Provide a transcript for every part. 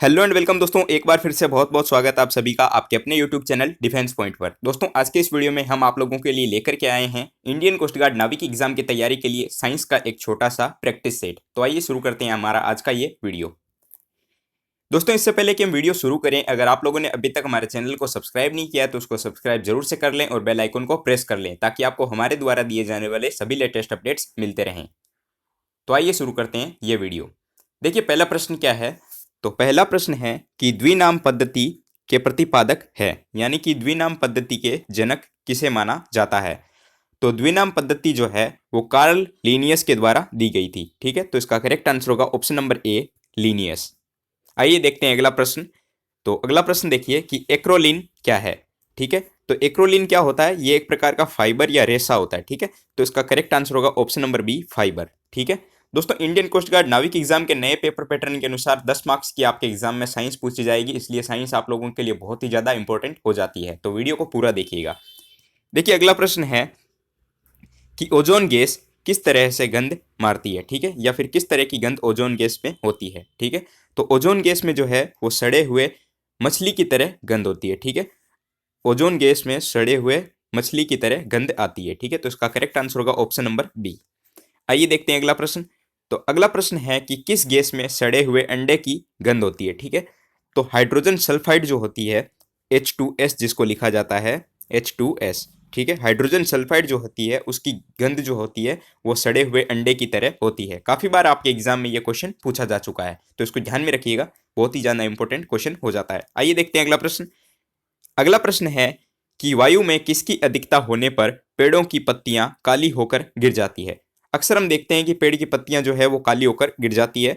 Hello and welcome दोस्तों, एक बार फिर से बहुत बहुत स्वागत है आप सभी का आपके अपने यूट्यूब चैनल डिफेंस पॉइंट पर। दोस्तों, आज के इस वीडियो में हम आप लोगों के लिए लेकर के आए हैं इंडियन कोस्ट गार्ड नाविक एग्जाम की तैयारी के लिए साइंस का एक छोटा सा प्रैक्टिस सेट। तो आइए शुरू करते हैं हमारा आज का ये वीडियो। दोस्तों, इससे पहले कि हम वीडियो शुरू करें, अगर आप लोगों ने अभी तक हमारे चैनल को सब्सक्राइब नहीं किया है तो उसको सब्सक्राइब जरूर से कर लें और बेल आइकन को प्रेस कर लें ताकि आपको हमारे द्वारा दिए जाने वाले सभी लेटेस्ट अपडेट्स मिलते रहें। तो आइए शुरू करते हैं ये वीडियो। देखिए, पहला प्रश्न क्या है। तो पहला प्रश्न है कि द्विनाम पद्धति के प्रतिपादक है, यानी कि द्विनाम पद्धति के जनक किसे माना जाता है। तो द्विनाम पद्धति जो है वो कार्ल लीनियस के द्वारा दी गई थी। ठीक है, तो इसका करेक्ट आंसर होगा ऑप्शन नंबर ए, लीनियस। आइए देखते हैं अगला प्रश्न। तो अगला प्रश्न देखिए कि एक्रोलीन क्या है। ठीक है, तो एक्रोलीन क्या होता है, ये एक प्रकार का फाइबर या रेशा होता है। ठीक है, तो इसका करेक्ट आंसर होगा ऑप्शन नंबर बी, फाइबर। ठीक है दोस्तों, इंडियन कोस्ट गार्ड नाविक एग्जाम के नए पेपर पैटर्न के अनुसार 10 मार्क्स की आपके एग्जाम में साइंस पूछी जाएगी, इसलिए साइंस आप लोगों के लिए बहुत ही ज्यादा इंपॉर्टेंट हो जाती है। तो वीडियो को पूरा देखिएगा। देखिए, अगला प्रश्न है कि ओजोन गैस किस तरह से गंध मारती है। ठीक है, या फिर किस तरह की गंध ओजोन गैस में होती है। ठीक है, तो ओजोन गैस में जो है वो सड़े हुए मछली की तरह गंध होती है। ठीक है, ओजोन गैस में सड़े हुए मछली की तरह गंध आती है। ठीक है, तो इसका करेक्ट आंसर होगा ऑप्शन नंबर बी। आइए देखते हैं अगला प्रश्न। तो अगला प्रश्न है कि किस गैस में सड़े हुए अंडे की गंध होती है। ठीक है, तो हाइड्रोजन सल्फाइड जो होती है, H2S जिसको लिखा जाता है H2S। ठीक है, हाइड्रोजन सल्फाइड जो होती है उसकी गंध जो होती है वो सड़े हुए अंडे की तरह होती है। काफी बार आपके एग्जाम में ये क्वेश्चन पूछा जा चुका है, तो इसको ध्यान में रखिएगा, बहुत ही ज्यादा इंपॉर्टेंट क्वेश्चन हो जाता है। आइए देखते हैं अगला प्रश्न। अगला प्रश्न है कि वायु में किसकी अधिकता होने पर पेड़ों की पत्तियां काली होकर गिर जाती है। अक्सर हम देखते हैं कि पेड़ की पत्तियां जो है वो काली होकर गिर जाती है।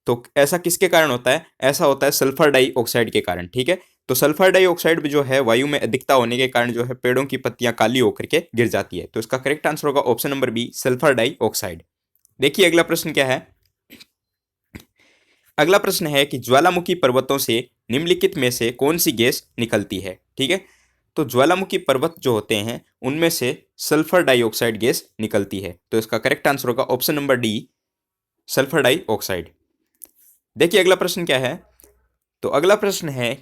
तो ऐसा किसके कारण होता है, ऐसा होता है सल्फर डाइऑक्साइड के कारण। ठीक है, तो सल्फर डाइऑक्साइड जो है वायु में अधिकता होने के कारण जो है पेड़ों की पत्तियां काली होकर के गिर जाती है। तो इसका करेक्ट आंसर होगा option number B, sulphur dioxide. देखिए अगला प्रश्न क्या है। अगला प्रश्न है कि ज्वालामुखी पर्वतों से निम्नलिखित में से कौन सी गैस निकलती है। ठीक है, तो ज्वालामुखी पर्वत जो होते हैं उनमें से सल्फर डाइऑक्साइड गैस निकलती है। तो इसका करेक्ट आंसर होगा option number D, sulphur dioxide. देखिए अगला प्रश्न क्या है। तो अगला प्रश्न है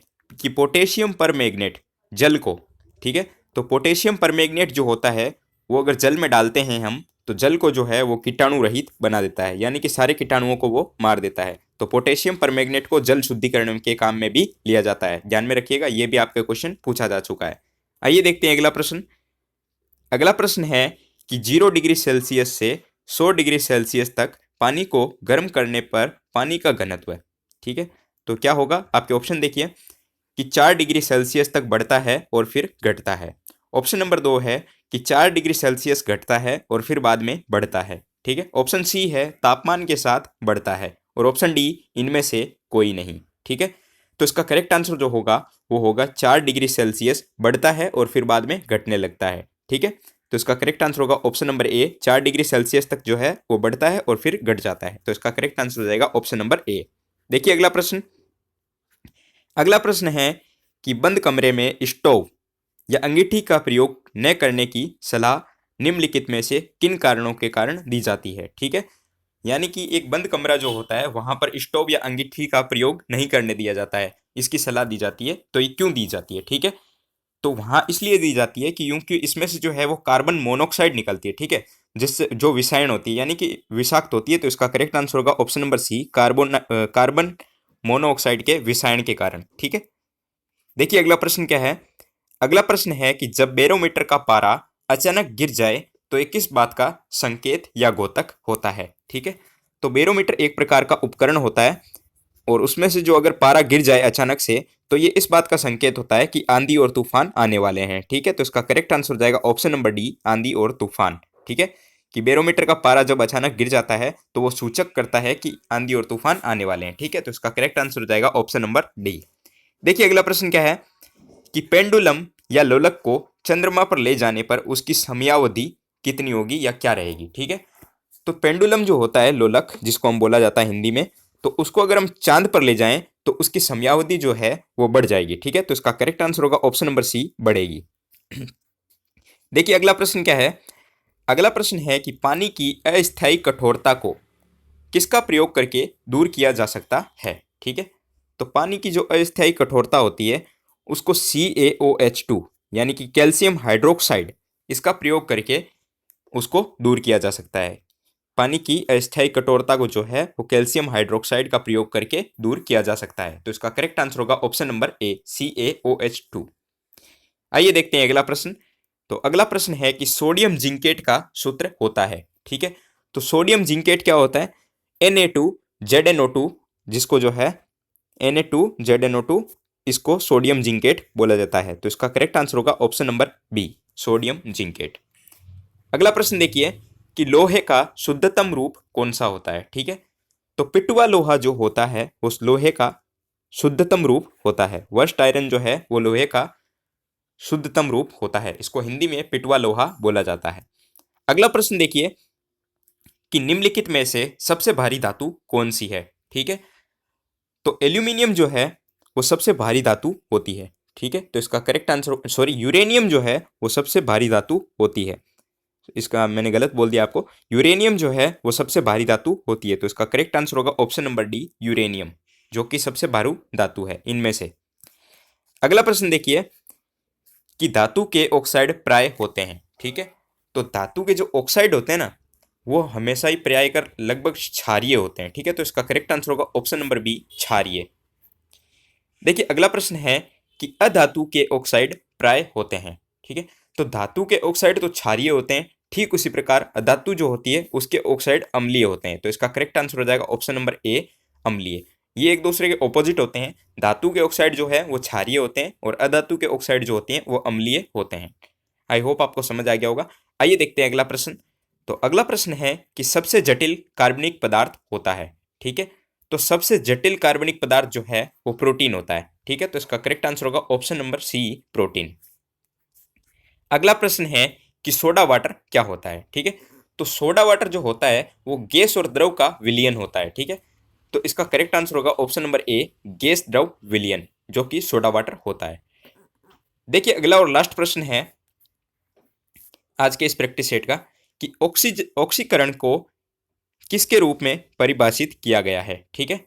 कि पोटेशियम परमैंगनेट जल को, ठीक है, तो पोटेशियम परमैंगनेट जो होता है वो अगर जल में डालते हैं हम, तो जल को जो है वो कीटाणु रहित बना देता है, यानी कि सारे कीटाणुओं को वो मार देता है। तो पोटेशियम परमैंगनेट को जल शुद्धिकरण के काम में भी लिया जाता है, ध्यान में रखिएगा, ये भी आपका क्वेश्चन पूछा जा चुका है। आइए देखते हैं अगला प्रश्न। अगला प्रश्न है कि 0 डिग्री सेल्सियस से 100 डिग्री सेल्सियस तक पानी को गर्म करने पर पानी का घनत्व है। ठीक है, तो क्या होगा, आपके ऑप्शन देखिए कि 4 डिग्री सेल्सियस तक बढ़ता है और फिर घटता है। ऑप्शन नंबर 2 है कि 4 डिग्री सेल्सियस घटता है और फिर बाद में बढ़ता है। ठीक है, ऑप्शन सी है तापमान के साथ बढ़ता है, और ऑप्शन डी इनमें से कोई नहीं। ठीक है, तो इसका करेक्ट आंसर जो होगा वो होगा 4 डिग्री सेल्सियस बढ़ता है और फिर बाद में घटने लगता है। ठीक है, तो इसका करेक्ट आंसर होगा option number A, 4 degree Celsius तक जो है वो बढ़ता है और फिर घट जाता है। तो इसका करेक्ट आंसर हो जाएगा ऑप्शन नंबर ए। देखिए अगला प्रश्न। अगला प्रश्न है कि बंद कमरे में स्टोव या अंगीठी का प्रयोग न करने की सलाह निम्नलिखित में से किन कारणों के कारण दी जाती है। ठीक है, यानी कि एक बंद कमरा जो होता है वहां पर स्टोव या अंगीठी का प्रयोग नहीं करने दिया जाता है, इसकी सलाह दी जाती है। तो ये क्यों दी जाती है। ठीक है, तो वहां इसलिए दी जाती है कि क्योंकि इसमें से जो है वो कार्बन मोनोऑक्साइड निकलती है। ठीक है, जिससे जो विषायन होती है, यानी कि विषाक्त होती है। तो इसका करेक्ट आंसर होगा option number C, carbon monoxide के विषायन के कारण। ठीक है, देखिए अगला प्रश्न क्या है। अगला प्रश्न है कि जब बैरोमीटर का पारा अचानक गिर जाए तो ये किस बात का संकेत या द्योतक होता है। ठीक है, तो बैरोमीटर एक प्रकार का उपकरण होता है और उसमें से जो अगर पारा गिर जाए अचानक से तो ये इस बात का संकेत होता है कि आंधी और तूफान आने वाले हैं। ठीक है, तो इसका करेक्ट आंसर हो जाएगा ऑप्शन नंबर डी, आंधी और तूफान। ठीक है, कि बैरोमीटर का पारा जब अचानक गिर जाता है तो वो सूचक करता है कि आंधी और तूफान आने वाले हैं। ठीक है, तो इसका करेक्ट आंसर हो जाएगा ऑप्शन नंबर डी। देखिए अगला प्रश्न क्या है कि पेंडुलम या लोलक को चंद्रमा पर ले जाने पर उसकी समयावधि कितनी होगी या क्या रहेगी। ठीक है, तो पेंडुलम जो होता है, लोलक जिसको हम बोला जाता है हिंदी में, तो उसको अगर हम चांद पर ले जाएं तो उसकी समयावधि जो है वो बढ़ जाएगी। ठीक है, तो इसका करेक्ट आंसर होगा ऑप्शन नंबर सी, बढ़ेगी। देखिए अगला प्रश्न क्या है। अगला प्रश्न है कि पानी की अस्थायी कठोरता को किसका प्रयोग करके दूर किया जा सकता है। ठीक है, तो पानी की जो अस्थायी कठोरता होती है उसको CaOH2 यानी कि कैल्शियम हाइड्रोक्साइड इसका प्रयोग करके उसको दूर किया जा सकता है। पानी की अस्थायी कठोरता को जो है वो कैल्शियम हाइड्रोक्साइड का प्रयोग करके दूर किया जा सकता है। तो इसका करेक्ट आंसर होगा ऑप्शन नंबर ए, CaOH2। आइए देखते हैं अगला प्रश्न। तो अगला प्रश्न है कि सोडियम जिंकेट का सूत्र होता है। ठीक है, तो सोडियम जिंकेट क्या होता है? Na2ZnO2, जिसको जो है Na2ZnO2 इसको सोडियम जिंकेट बोला जाता है। तो इसका करेक्ट आंसर होगा option number B, sodium zincate. अगला प्रश्न देखिए कि लोहे का शुद्धतम रूप कौन सा होता है। ठीक है, तो पिटवा लोहा जो होता है उस लोहे का शुद्धतम रूप होता है। वर्स्ट आयरन जो है वो लोहे का शुद्धतम रूप होता है, इसको हिंदी में पिटवा लोहा बोला जाता है। अगला प्रश्न देखिए कि निम्नलिखित में से सबसे भारी धातु कौन सी है। ठीक है, तो एल्यूमिनियम जो है वो सबसे भारी धातु होती है। ठीक है, तो इसका करेक्ट आंसर, सॉरी, यूरेनियम जो है वो सबसे भारी धातु होती है। इसका मैंने गलत बोल दिया आपको, यूरेनियम जो है वो सबसे भारी धातु होती है। तो इसका करेक्ट आंसर होगा ऑप्शन नंबर डी, यूरेनियम, जो कि सबसे भारी धातु है इनमें से। अगला प्रश्न देखिए कि धातु के ऑक्साइड प्राय होते हैं। ठीक है, तो धातु के जो ऑक्साइड होते हैं ना वो हमेशा ही प्राय कर लगभग क्षारीय होते हैं। ठीक है, तो इसका करेक्ट आंसर होगा ऑप्शन नंबर बी, क्षारीय। देखिए अगला प्रश्न है कि अधातु के ऑक्साइड प्राय होते हैं। ठीक है, तो धातु के ऑक्साइड तो क्षारीय होते हैं, ठीक उसी प्रकार अधातु जो होती है उसके ऑक्साइड अम्लीय होते हैं। तो इसका करेक्ट आंसर हो जाएगा ऑप्शन नंबर ए, अम्लीय। ये एक दूसरे के ऑपोजिट होते हैं। धातु के ऑक्साइड जो है वो क्षारीय होते हैं और अधातु के ऑक्साइड जो होते हैं वो अम्लीय होते हैं। आई होप आपको समझ आ गया होगा। आइए देखते हैं अगला प्रश्न। तो अगला प्रश्न है कि सबसे जटिल कार्बनिक पदार्थ होता है। ठीक है, तो सबसे जटिल कार्बनिक पदार्थ जो है वो प्रोटीन होता है। ठीक है, तो इसका करेक्ट आंसर होगा ऑप्शन नंबर सी, प्रोटीन। अगला प्रश्न है कि सोडा वाटर क्या होता है। ठीक है, तो सोडा वाटर जो होता है वो गैस और द्रव का विलयन होता है। ठीक है, तो इसका करेक्ट आंसर होगा ऑप्शन नंबर ए, गैस द्रव विलयन, जो कि सोडा वाटर होता है। देखिए अगला और लास्ट प्रश्न है आज के इस प्रैक्टिस सेट का कि ऑक्सीकरण को किसके रूप में परिभाषित किया गया है। ठीक है,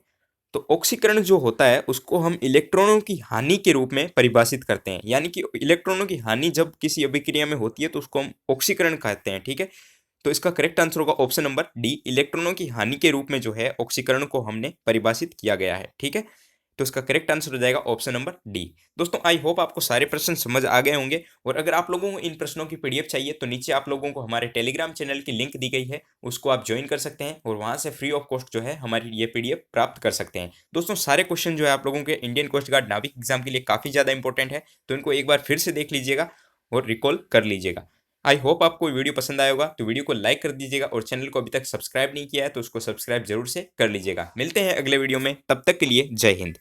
तो ऑक्सीकरण जो होता है उसको हम इलेक्ट्रॉनों की हानि के रूप में परिभाषित करते हैं, यानी कि इलेक्ट्रॉनों की हानि जब किसी अभिक्रिया में होती है तो उसको हम ऑक्सीकरण कहते हैं। ठीक है, तो इसका करेक्ट आंसर होगा ऑप्शन नंबर डी, इलेक्ट्रॉनों की हानि के रूप में जो है ऑक्सीकरण को हमने परिभाषित किया गया है। ठीक है, तो इसका करेक्ट आंसर हो जाएगा ऑप्शन नंबर डी। दोस्तों आई होप आपको सारे प्रश्न समझ आ गए होंगे, और अगर आप लोगों को इन प्रश्नों की पीडीएफ चाहिए तो नीचे आप लोगों को हमारे टेलीग्राम चैनल की लिंक दी गई है, उसको आप ज्वाइन कर सकते हैं और वहां से फ्री ऑफ कॉस्ट जो है हमारी ये पीडीएफ प्राप्त कर सकते हैं। दोस्तों सारे क्वेश्चन जो है आप लोगों के इंडियन कोस्ट गार्ड नाविक एग्जाम के लिए काफ़ी ज़्यादा इंपॉर्टेंट है, तो इनको एक बार फिर से देख लीजिएगा और रिकॉल कर लीजिएगा। आई होप आपको वीडियो पसंद आया होगा, तो वीडियो को लाइक कर दीजिएगा और चैनल को अभी तक सब्सक्राइब नहीं किया है तो उसको सब्सक्राइब जरूर से कर लीजिएगा। मिलते हैं अगले वीडियो में, तब तक के लिए जय हिंद।